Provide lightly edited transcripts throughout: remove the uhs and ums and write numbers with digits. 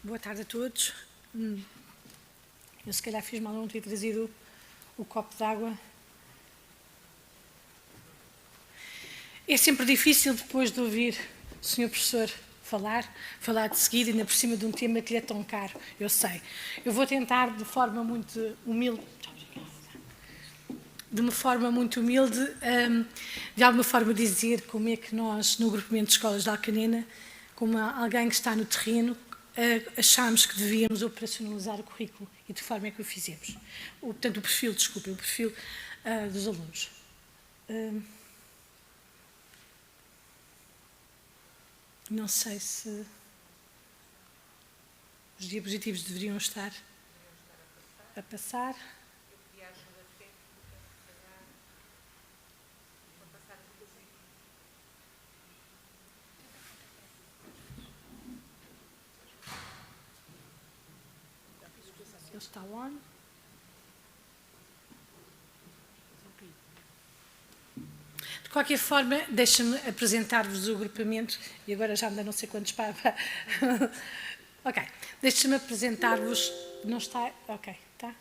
Boa tarde a todos. Eu se calhar fiz mal não ter trazido o copo de água. É sempre difícil depois de ouvir o Sr. Professor falar de seguida, ainda por cima de um tema que lhe é tão caro, eu sei. Eu vou tentar de forma muito humilde, de alguma forma dizer como é que nós, no agrupamento de escolas de Alcanena, como alguém que está no terreno, achámos que devíamos operacionalizar o currículo e de que forma é que o fizemos. Portanto, o perfil dos alunos. Não sei se os diapositivos deveriam estar a passar. Ele está on. De qualquer forma, deixa-me apresentar-vos o agrupamento, e agora já me dá não sei quantos para... Ok, deixa-me apresentar-vos... Não está? Ok, está?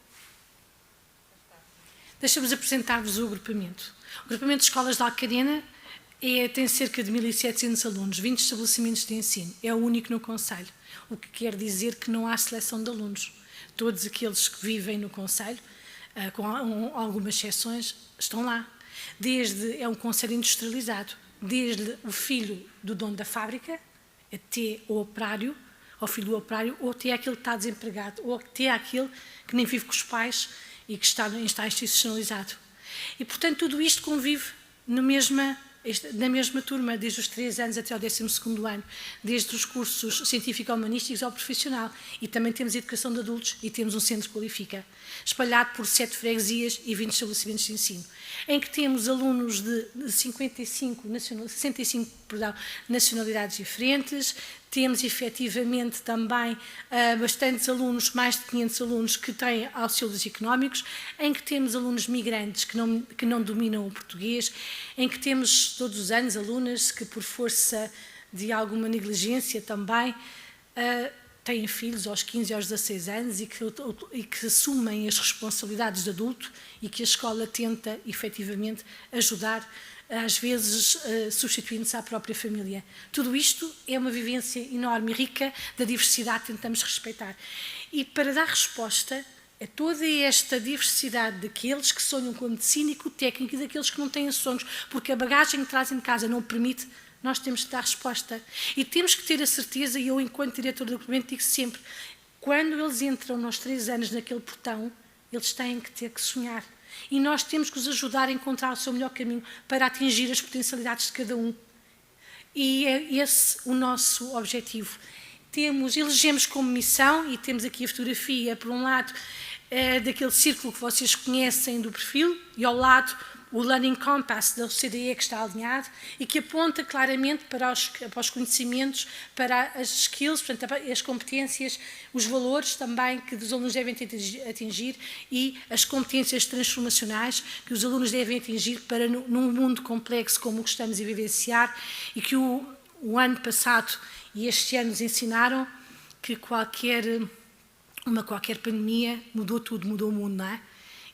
Deixa-me apresentar-vos o agrupamento. O agrupamento de escolas de Alcanena tem cerca de 1.700 alunos, 20 estabelecimentos de ensino. É o único no concelho, o que quer dizer que não há seleção de alunos. Todos aqueles que vivem no concelho, com algumas exceções, estão lá. É um concelho industrializado, desde o filho do dono da fábrica, até o operário, ao filho do operário, ou até aquele que está desempregado, ou até aquele que nem vive com os pais e que está institucionalizado. E, portanto, tudo isto convive na mesma turma, desde os 3 anos até ao 12º ano, desde os cursos científico-humanísticos ao profissional. E também temos educação de adultos e temos um centro que qualifica, espalhado por 7 freguesias e 20 estabelecimentos de ensino, em que temos alunos de 65 nacionalidades diferentes. Temos, efetivamente, também bastantes alunos, mais de 500 alunos que têm auxílios económicos, em que temos alunos migrantes que não dominam o português, em que temos todos os anos alunas que, por força de alguma negligência também, têm filhos aos 15 e aos 16 anos e que assumem as responsabilidades de adulto e que a escola tenta, efetivamente, ajudar, às vezes substituindo-se à própria família. Tudo isto é uma vivência enorme e rica da diversidade que tentamos respeitar. E para dar resposta a toda esta diversidade daqueles que sonham com a medicina e com o técnico e daqueles que não têm sonhos, porque a bagagem que trazem de casa não o permite, nós temos que dar resposta. E temos que ter a certeza, e eu, enquanto diretor do agrupamento, digo sempre, quando eles entram nos 3 anos naquele portão, eles têm que ter que sonhar. E nós temos que os ajudar a encontrar o seu melhor caminho para atingir as potencialidades de cada um. E é esse o nosso objetivo. Elegemos como missão, e temos aqui a fotografia, por um lado, daquele círculo que vocês conhecem do perfil, e ao lado o Learning Compass da OCDE que está alinhado e que aponta claramente para os conhecimentos, para as skills, portanto, as competências, os valores também que os alunos devem atingir e as competências transformacionais que os alunos devem atingir para, num mundo complexo como o que estamos a vivenciar e que o ano passado e este ano nos ensinaram que qualquer pandemia mudou tudo, mudou o mundo, não é?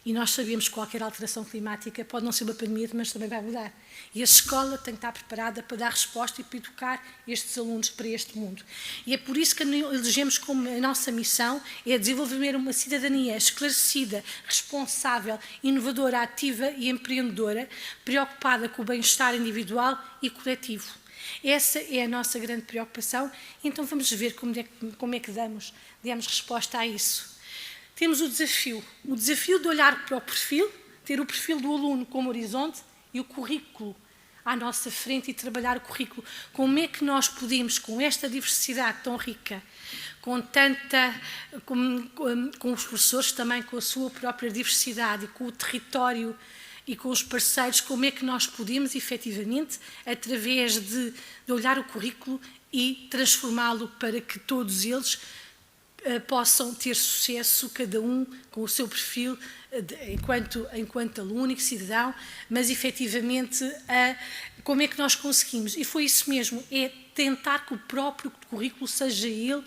E nós sabemos que qualquer alteração climática pode não ser uma pandemia, mas também vai mudar. E a escola tem que estar preparada para dar resposta e para educar estes alunos para este mundo. E é por isso que elegemos como a nossa missão é desenvolver uma cidadania esclarecida, responsável, inovadora, ativa e empreendedora, preocupada com o bem-estar individual e coletivo. Essa é a nossa grande preocupação, então vamos ver como é que damos resposta a isso. Temos o desafio de olhar para o perfil, ter o perfil do aluno como horizonte e o currículo à nossa frente e trabalhar o currículo. Como é que nós podemos, com esta diversidade tão rica, com os professores também com a sua própria diversidade e com o território e com os parceiros, como é que nós podemos, efetivamente, através de olhar o currículo e transformá-lo para que todos eles possam ter sucesso, cada um com o seu perfil enquanto aluno e cidadão, mas efetivamente como é que nós conseguimos? E foi isso mesmo, é tentar que o próprio currículo seja ele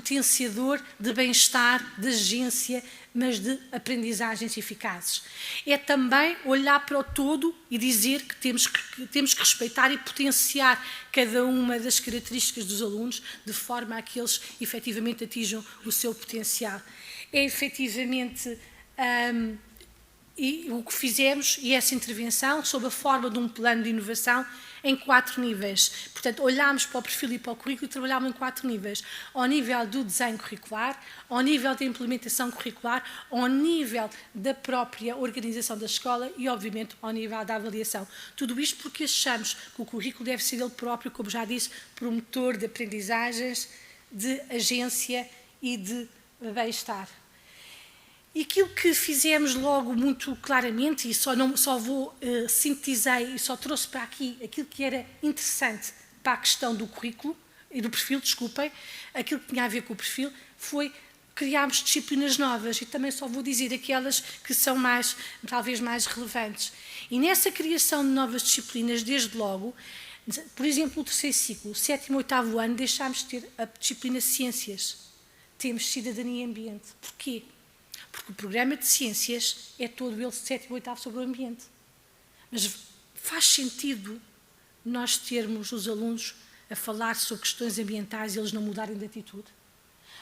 potenciador de bem-estar, de agência, mas de aprendizagens eficazes. É também olhar para o todo e dizer que temos que respeitar e potenciar cada uma das características dos alunos, de forma a que eles efetivamente atinjam o seu potencial. É efetivamente e o que fizemos, e essa intervenção, sob a forma de um plano de inovação, em 4 níveis. Portanto, olhámos para o perfil e para o currículo e trabalhámos em 4 níveis. Ao nível do desenho curricular, ao nível da implementação curricular, ao nível da própria organização da escola e, obviamente, ao nível da avaliação. Tudo isto porque achamos que o currículo deve ser ele próprio, como já disse, promotor de aprendizagens, de agência e de bem-estar. E aquilo que fizemos logo muito claramente, e sintetizei e só trouxe para aqui aquilo que era interessante para a questão do currículo, e do perfil, desculpem, aquilo que tinha a ver com o perfil, foi criarmos disciplinas novas, e também só vou dizer aquelas que são talvez mais relevantes. E nessa criação de novas disciplinas, desde logo, por exemplo, no terceiro ciclo, 7º e 8º ano, deixámos de ter a disciplina Ciências. Temos Cidadania e Ambiente. Porquê? Porque o programa de ciências é todo ele 7º e 8º sobre o ambiente. Mas faz sentido nós termos os alunos a falar sobre questões ambientais e eles não mudarem de atitude?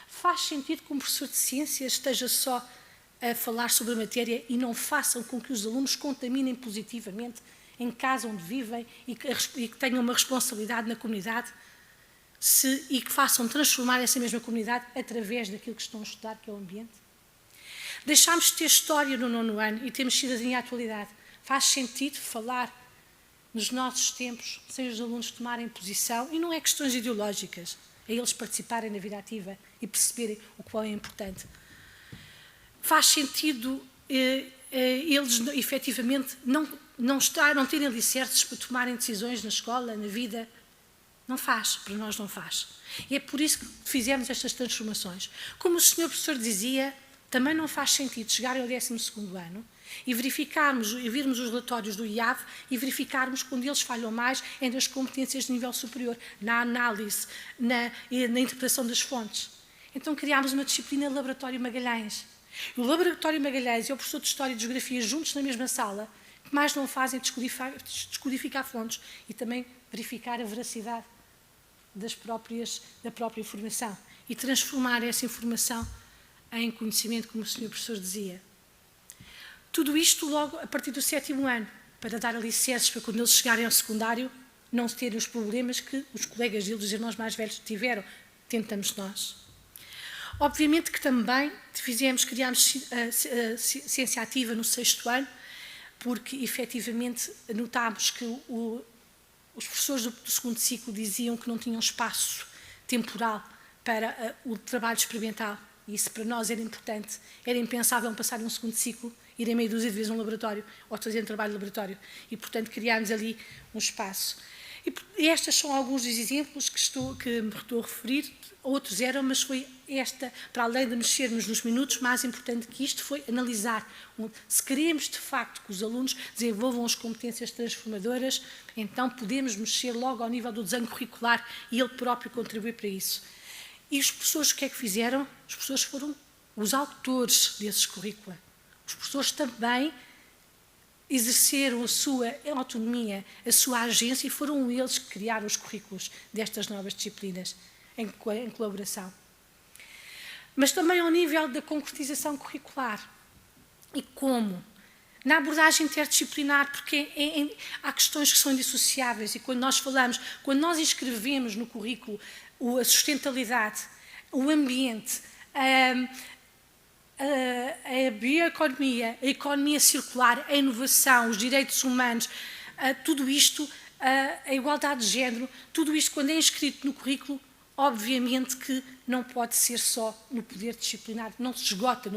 Faz sentido que um professor de ciências esteja só a falar sobre a matéria e não façam com que os alunos contaminem positivamente em casa onde vivem e que tenham uma responsabilidade na comunidade e que façam transformar essa mesma comunidade através daquilo que estão a estudar, que é o ambiente? Deixámos de ter história no 9º ano e temos cidadania e atualidade. Faz sentido falar nos nossos tempos sem os alunos tomarem posição, e não é questões ideológicas, é eles participarem na vida ativa e perceberem o qual é importante. Faz sentido eles efetivamente não terem alicerces para tomarem decisões na escola, na vida? Não faz, para nós não faz. E é por isso que fizemos estas transformações. Como o senhor professor dizia, também não faz sentido chegarem ao 12º ano e verificarmos e virmos os relatórios do IAV e verificarmos quando eles falham mais é nas competências de nível superior, na análise, na interpretação das fontes. Então criámos uma disciplina Laboratório Magalhães. O Laboratório Magalhães e o professor de História e de Geografia juntos na mesma sala, que mais não fazem descodificar fontes e também verificar a veracidade da própria informação e transformar essa informação em conhecimento, como o senhor professor dizia. Tudo isto logo a partir do 7º ano, para dar alicerces para quando eles chegarem ao secundário, não terem os problemas que os colegas deles, os irmãos mais velhos, tiveram. Tentamos nós. Obviamente que também criámos a ciência ativa no 6º ano, porque efetivamente notámos que os professores do 2º ciclo diziam que não tinham espaço temporal para o trabalho experimental. E isso para nós era importante. Era impensável passar um 2º ciclo, irem meia dúzia de vezes a um laboratório ou fazer um trabalho de laboratório. E, portanto, criámos ali um espaço. E estes são alguns dos exemplos que me estou a referir. Outros eram, mas foi esta, para além de mexermos nos minutos, mais importante que isto foi analisar se queremos de facto que os alunos desenvolvam as competências transformadoras, então podemos mexer logo ao nível do desenho curricular e ele próprio contribuir para isso. E os professores o que é que fizeram? Os professores foram os autores desses currícula. Os professores também exerceram a sua autonomia, a sua agência, e foram eles que criaram os currículos destas novas disciplinas, em colaboração. Mas também ao nível da concretização curricular. E como? Na abordagem interdisciplinar, porque há questões que são indissociáveis, e quando nós inscrevemos no currículo a sustentabilidade, o ambiente, a bioeconomia, a economia circular, a inovação, os direitos humanos, tudo isto, a igualdade de género, tudo isto quando é inscrito no currículo, obviamente que não pode ser só no poder disciplinar, não se esgota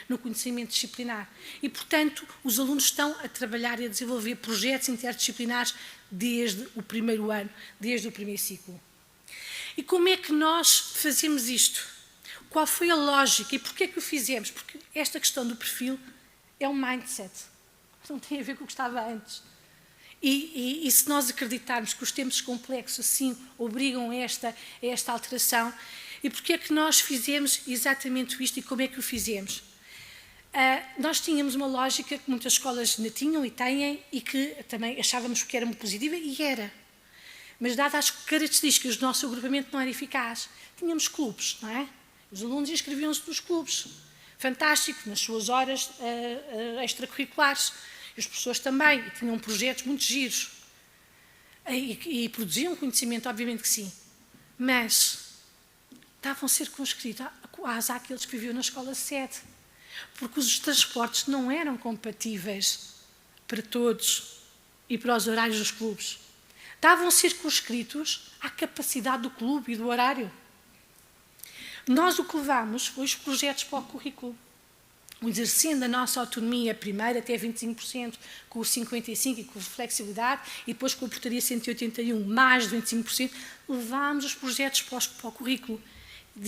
no conhecimento disciplinar. E, portanto, os alunos estão a trabalhar e a desenvolver projetos interdisciplinares desde o 1º ano, desde o 1º ciclo. E como é que nós fazemos isto? Qual foi a lógica e porquê é que o fizemos? Porque esta questão do perfil é um mindset, não tem a ver com o que estava antes. E se nós acreditarmos que os tempos complexos assim obrigam a esta alteração, E porquê é que nós fizemos exatamente isto e como é que o fizemos? Nós tínhamos uma lógica que muitas escolas ainda tinham e têm e que também achávamos que era muito positiva e era. Mas dadas as características do nosso agrupamento não era eficaz. Tínhamos clubes, não é? Os alunos inscreviam-se nos clubes. Fantástico, nas suas horas extracurriculares. E os professores também, e tinham projetos muito giros. E produziam conhecimento, obviamente que sim. Mas estavam a ser conscritos àqueles que viviam na escola sede. Porque os transportes não eram compatíveis para todos e para os horários dos clubes. Estavam circunscritos à capacidade do clube e do horário. Nós o que levámos foi os projetos para o currículo. Exercendo a nossa autonomia primeiro até 25%, com o 55% e com a flexibilidade, e depois com a portaria 181, mais de 25%, levámos os projetos para o currículo.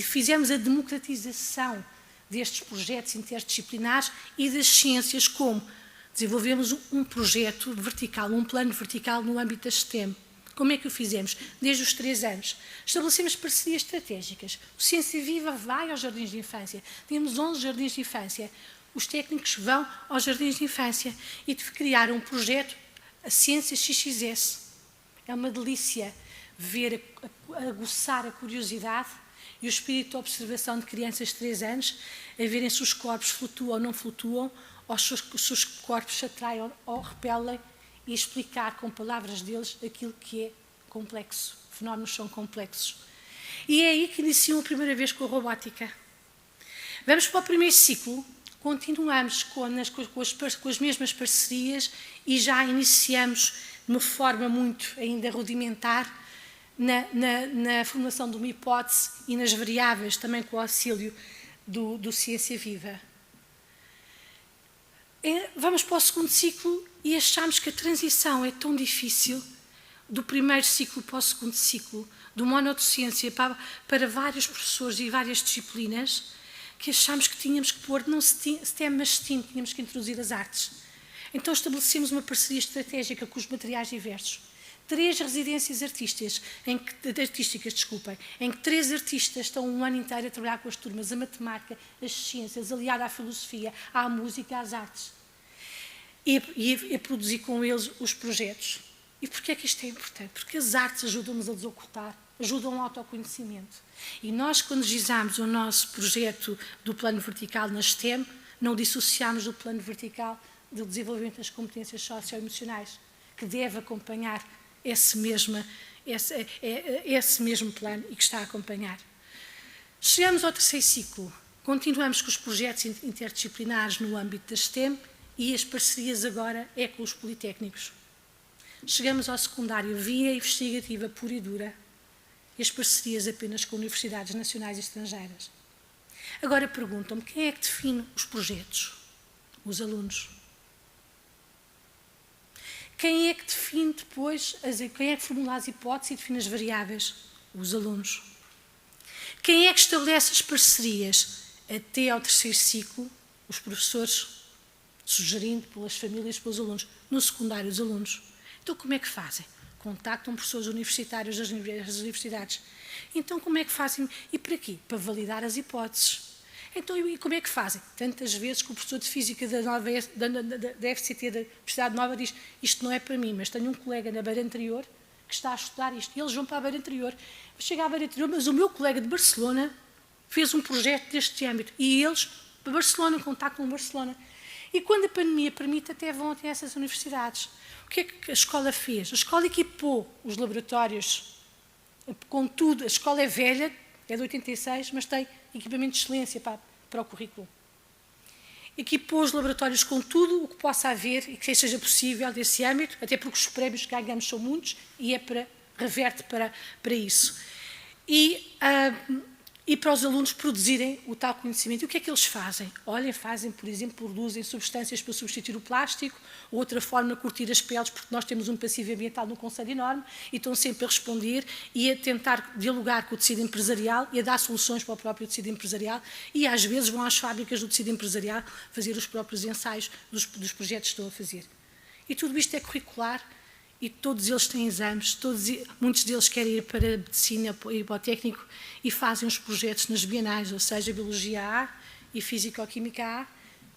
Fizemos a democratização destes projetos interdisciplinares e das ciências, como desenvolvemos um projeto vertical, um plano vertical no âmbito da STEM. Como é que o fizemos? Desde os 3 anos. Estabelecemos parcerias estratégicas. O Ciência Viva vai aos jardins de infância. Temos 11 jardins de infância. Os técnicos vão aos jardins de infância e criar um projeto, a Ciência XXS. É uma delícia ver, aguçar a curiosidade e o espírito de observação de crianças de 3 anos, a verem se os corpos flutuam ou não flutuam, ou se os corpos se atraem ou repelem, e explicar com palavras deles aquilo que é complexo. Fenómenos são complexos. E é aí que iniciam a primeira vez com a robótica. Vamos para o primeiro ciclo, continuamos com as mesmas parcerias e já iniciamos de uma forma muito ainda rudimentar na formação de uma hipótese e nas variáveis, também com o auxílio do Ciência Viva. Vamos para o segundo ciclo e achamos que a transição é tão difícil do primeiro ciclo para o segundo ciclo, do monodocência para vários professores e várias disciplinas, que achamos que tínhamos que pôr, não STEM, mas STEAM, tínhamos que introduzir as artes. Então estabelecemos uma parceria estratégica com os materiais diversos. 3 residências artísticas, em que 3 artistas estão um ano inteiro a trabalhar com as turmas, a matemática, as ciências, aliada à filosofia, à música, às artes. E a produzir com eles os projetos. E porquê é que isto é importante? Porque as artes ajudam-nos a desocultar, ajudam ao autoconhecimento. E nós, quando gizamos o nosso projeto do plano vertical na STEM, não dissociamos do plano vertical do desenvolvimento das competências socioemocionais, que deve acompanhar esse mesmo plano e que está a acompanhar. Chegamos ao terceiro ciclo. Continuamos com os projetos interdisciplinares no âmbito da STEM e as parcerias agora é com os politécnicos. Chegamos ao secundário via investigativa pura e dura e as parcerias apenas com universidades nacionais e estrangeiras. Agora perguntam-me, quem é que define os projetos? Os alunos. Quem é que define depois, quem é que formula as hipóteses e define as variáveis? Os alunos. Quem é que estabelece as parcerias até ao terceiro ciclo? Os professores, sugerindo pelas famílias, pelos alunos. No secundário, os alunos. Então, como é que fazem? Contactam professores universitários das universidades. Então, como é que fazem? E para quê? Para validar as hipóteses. Então, e como é que fazem? Tantas vezes que o professor de Física da FCT da Universidade Nova diz isto não é para mim, mas tenho um colega na Beira Anterior que está a estudar isto. E eles vão para a Beira Anterior. Chega à Beira Anterior, mas o meu colega de Barcelona fez um projeto deste âmbito. E eles, para Barcelona, contactam Barcelona. E quando a pandemia permite, até vão até essas universidades. O que é que a escola fez? A escola equipou os laboratórios com tudo. A escola é velha, é de 86, mas tem equipamento de excelência para o currículo. Equipou os laboratórios com tudo o que possa haver e que seja possível desse âmbito, até porque os prémios que ganhamos são muitos e reverte para isso. E para os alunos produzirem o tal conhecimento. E o que é que eles fazem? Olhem, por exemplo, produzem substâncias para substituir o plástico, outra forma de curtir as peles, porque nós temos um passivo ambiental no Conselho enorme, e estão sempre a responder e a tentar dialogar com o tecido empresarial e a dar soluções para o próprio tecido empresarial, e às vezes vão às fábricas do tecido empresarial fazer os próprios ensaios dos projetos que estão a fazer. E tudo isto é curricular e todos eles têm exames, muitos deles querem ir para a medicina e para o técnico e fazem os projetos nas bienais, ou seja, Biologia A e Físico-Química A,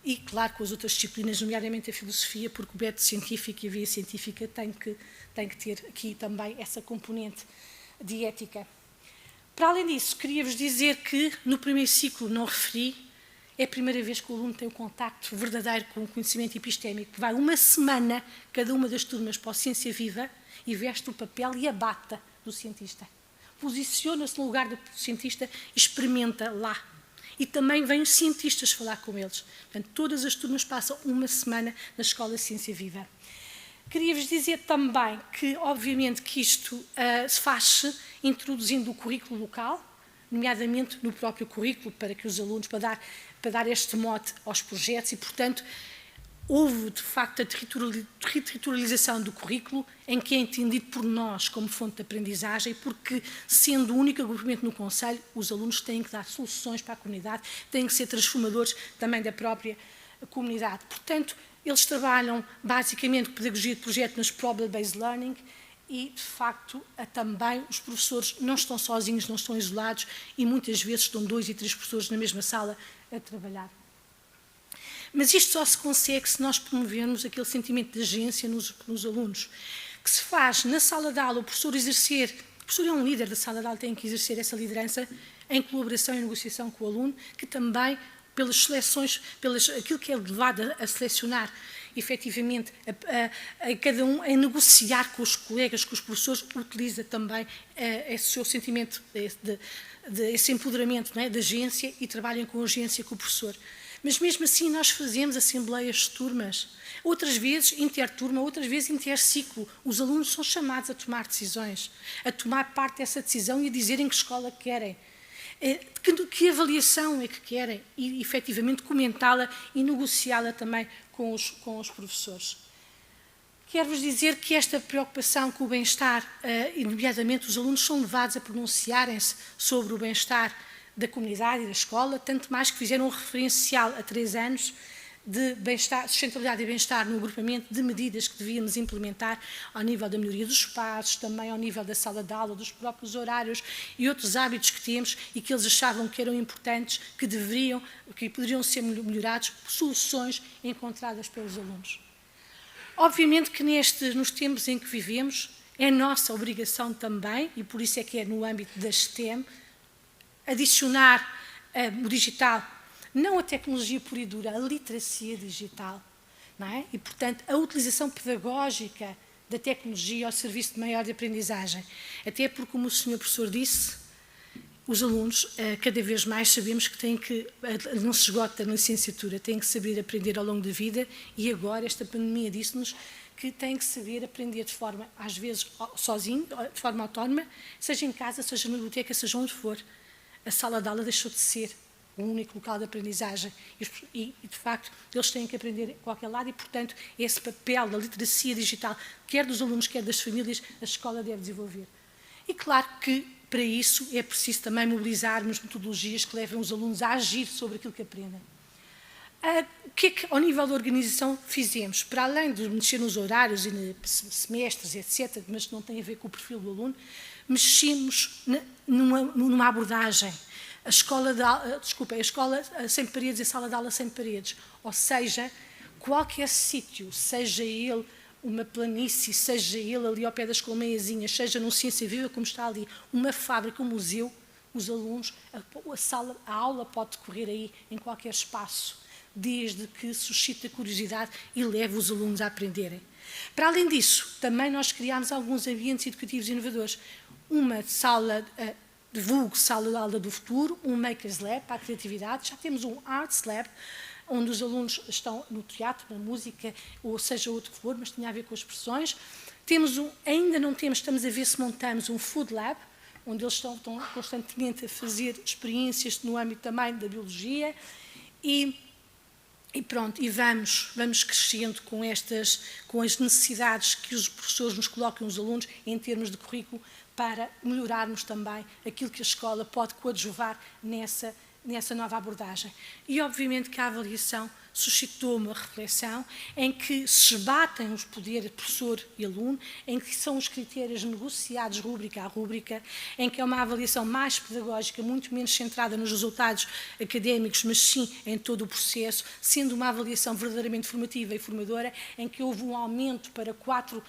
e claro com as outras disciplinas, nomeadamente a Filosofia, porque o método científico e a via científica tem que ter aqui também essa componente de ética. Para além disso, queria-vos dizer que no primeiro ciclo, não referi, é a primeira vez que o aluno tem um contacto verdadeiro com o conhecimento epistémico. Vai uma semana, cada uma das turmas, para a Ciência Viva e veste o papel e a bata do cientista. Posiciona-se no lugar do cientista e experimenta lá. E também vêm os cientistas falar com eles. Portanto, todas as turmas passam uma semana na Escola Ciência Viva. Queria-vos dizer também que, obviamente, que isto se faz introduzindo o currículo local, nomeadamente no próprio currículo, para que os alunos, para dar este mote aos projetos e, portanto, houve, de facto, a territorialização do currículo, em que é entendido por nós como fonte de aprendizagem, porque, sendo o único agrupamento no Conselho, os alunos têm que dar soluções para a comunidade, têm que ser transformadores também da própria comunidade. Portanto, eles trabalham, basicamente, pedagogia de projeto nos Problem-Based Learning e, de facto, também os professores não estão sozinhos, não estão isolados e, muitas vezes, estão 2 e 3 professores na mesma sala a trabalhar. Mas isto só se consegue se nós promovermos aquele sentimento de agência nos alunos, que se faz na sala de aula, o professor é um líder da sala de aula, tem que exercer essa liderança em colaboração e negociação com o aluno, que também, pelas seleções, aquilo que é levado a selecionar, efetivamente, a cada um, a negociar com os colegas, com os professores, utiliza também esse seu sentimento, esse empoderamento, não é, de agência e trabalham com urgência com o professor. Mas mesmo assim nós fazemos assembleias de turmas, outras vezes interturma, outras vezes interciclo. Os alunos são chamados a tomar decisões, a tomar parte dessa decisão e a dizerem que escola querem, que avaliação é que querem e efetivamente comentá-la e negociá-la também com os professores. Quero-vos dizer que esta preocupação com o bem-estar, e nomeadamente os alunos são levados a pronunciarem-se sobre o bem-estar da comunidade e da escola, tanto mais que fizeram um referencial há 3 anos de sustentabilidade e bem-estar no agrupamento de medidas que devíamos implementar ao nível da melhoria dos espaços, também ao nível da sala de aula, dos próprios horários e outros hábitos que temos e que eles achavam que eram importantes, que poderiam ser melhorados, soluções encontradas pelos alunos. Obviamente que nos tempos em que vivemos, é nossa obrigação também, e por isso é que é no âmbito da STEM, adicionar o digital, não a tecnologia pura e dura, a literacia digital, não é? E, portanto, a utilização pedagógica da tecnologia ao serviço de maior aprendizagem. Até porque, como o senhor professor disse, os alunos, cada vez mais sabemos que não se esgota na licenciatura, têm que saber aprender ao longo da vida e agora esta pandemia disse-nos que têm que saber aprender de forma, às vezes, sozinho, de forma autónoma, seja em casa, seja na biblioteca, seja onde for. A sala de aula deixou de ser o único local de aprendizagem e, de facto, eles têm que aprender a qualquer lado e, portanto, esse papel da literacia digital, quer dos alunos, quer das famílias, a escola deve desenvolver. E, claro que, para isso, é preciso também mobilizarmos metodologias que levem os alunos a agir sobre aquilo que aprendem. O que é que, ao nível da organização, fizemos? Para além de mexer nos horários e semestres, etc., mas que não tem a ver com o perfil do aluno, mexemos numa abordagem. A escola sem paredes e a sala de aula sem paredes. Ou seja, qualquer sítio, seja ele uma planície, seja ele ali ao pé das colmeiazinhas, seja num Ciência Viva, como está ali, uma fábrica, um museu, os alunos, a aula pode decorrer aí em qualquer espaço, desde que suscite a curiosidade e leve os alunos a aprenderem. Para além disso, também nós criámos alguns ambientes educativos inovadores. Uma sala de sala de aula do futuro, um Makers Lab para a criatividade, já temos um Arts Lab, onde os alunos estão no teatro, na música, ou seja, outro que for, mas tinha a ver com as expressões. Ainda não temos, estamos a ver se montamos um Food Lab, onde eles estão constantemente a fazer experiências no âmbito também da biologia, e pronto, e vamos crescendo com as necessidades que os professores nos colocam, os alunos, em termos de currículo, para melhorarmos também aquilo que a escola pode coadjuvar nessa nessa nova abordagem. E, obviamente, que a avaliação suscitou uma reflexão em que se esbatem os poderes professor e aluno, em que são os critérios negociados rúbrica a rúbrica, em que é uma avaliação mais pedagógica, muito menos centrada nos resultados académicos, mas sim em todo o processo, sendo uma avaliação verdadeiramente formativa e formadora, em que houve um aumento para 4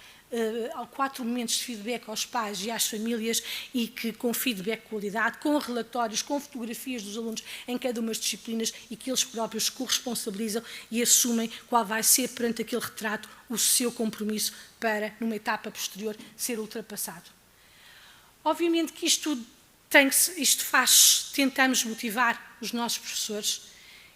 momentos de feedback aos pais e às famílias e que com feedback de qualidade, com relatórios, com fotografias dos alunos em cada uma das disciplinas e que eles próprios corresponsabilizam e assumem qual vai ser, perante aquele retrato, o seu compromisso para, numa etapa posterior, ser ultrapassado. Obviamente que tentamos motivar os nossos professores.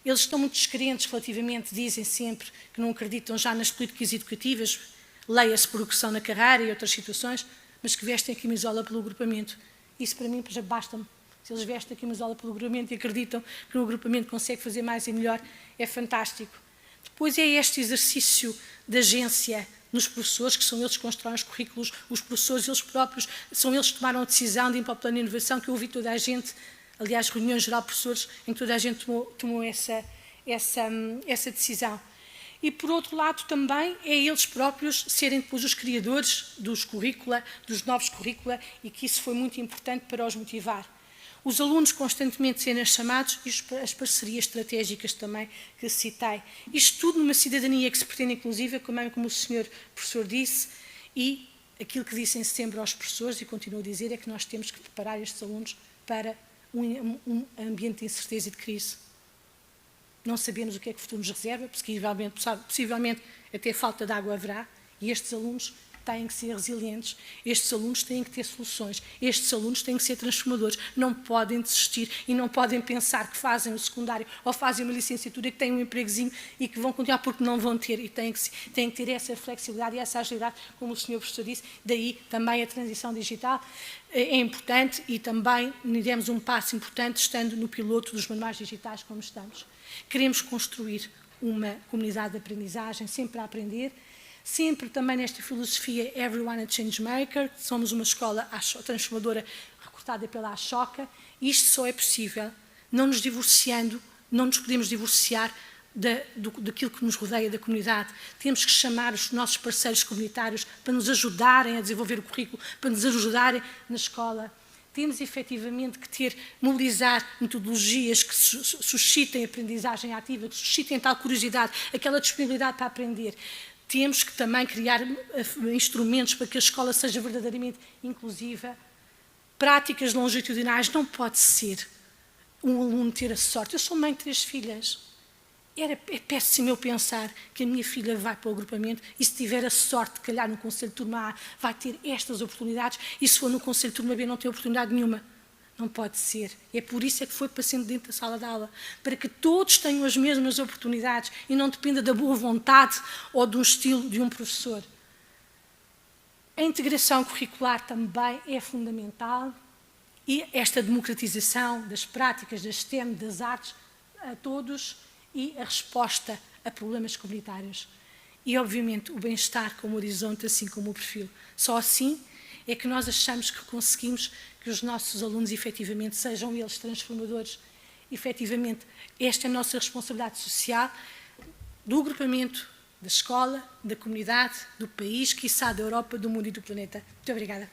Eles estão muito descrentes relativamente, dizem sempre que não acreditam já nas políticas educativas, leia-se progressão na carreira e outras situações, mas que vestem a camisola pelo agrupamento. Isso para mim já basta-me. Se eles vestem a camisola pelo agrupamento e acreditam que o agrupamento consegue fazer mais e melhor, é fantástico. Depois é este exercício de agência nos professores, que são eles que constroem os currículos, os professores, eles próprios, são eles que tomaram a decisão de ir para o plano de inovação, que eu ouvi toda a gente, aliás, reuniões geral de professores, em que toda a gente tomou essa decisão. E, por outro lado, também é eles próprios serem depois os criadores dos currícula, dos novos currícula, e que isso foi muito importante para os motivar. Os alunos constantemente serem chamados e as parcerias estratégicas também que citei. Isto tudo numa cidadania que se pretende inclusiva, como o senhor professor disse, e aquilo que disse em setembro aos professores, e continuo a dizer, é que nós temos que preparar estes alunos para um ambiente de incerteza e de crise. Não sabemos o que é que o futuro nos reserva, possivelmente até falta de água haverá, e estes alunos têm que ser resilientes, estes alunos têm que ter soluções, estes alunos têm que ser transformadores, não podem desistir e não podem pensar que fazem o secundário ou fazem uma licenciatura, que têm um empregozinho e que vão continuar porque não vão ter, e têm que ter essa flexibilidade e essa agilidade, como o senhor professor disse, daí também a transição digital é importante e também demos um passo importante estando no piloto dos manuais digitais como estamos. Queremos construir uma comunidade de aprendizagem, sempre a aprender, sempre também nesta filosofia Everyone a Changemaker, somos uma escola transformadora recrutada pela Ashoka, e isto só é possível não nos divorciando, não nos podemos divorciar daquilo que nos rodeia da comunidade. Temos que chamar os nossos parceiros comunitários para nos ajudarem a desenvolver o currículo, para nos ajudarem na escola. Temos efetivamente que mobilizar metodologias que suscitem aprendizagem ativa, que suscitem tal curiosidade, aquela disponibilidade para aprender. Temos que também criar instrumentos para que a escola seja verdadeiramente inclusiva. Práticas longitudinais, não pode ser um aluno ter a sorte. Eu sou mãe de 3 filhas. É péssimo eu pensar que a minha filha vai para o agrupamento e se tiver a sorte de calhar no Conselho de Turma A vai ter estas oportunidades e se for no Conselho de Turma B não tem oportunidade nenhuma. Não pode ser. É por isso é que foi para sempre dentro da sala de aula, para que todos tenham as mesmas oportunidades e não dependa da boa vontade ou do estilo de um professor. A integração curricular também é fundamental e esta democratização das práticas, das STEM, das artes, a todos, e a resposta a problemas comunitários. E, obviamente, o bem-estar como horizonte, assim como o perfil. Só assim é que nós achamos que conseguimos que os nossos alunos, efetivamente, sejam eles transformadores. Efetivamente, esta é a nossa responsabilidade social, do agrupamento, da escola, da comunidade, do país, quiçá da Europa, do mundo e do planeta. Muito obrigada.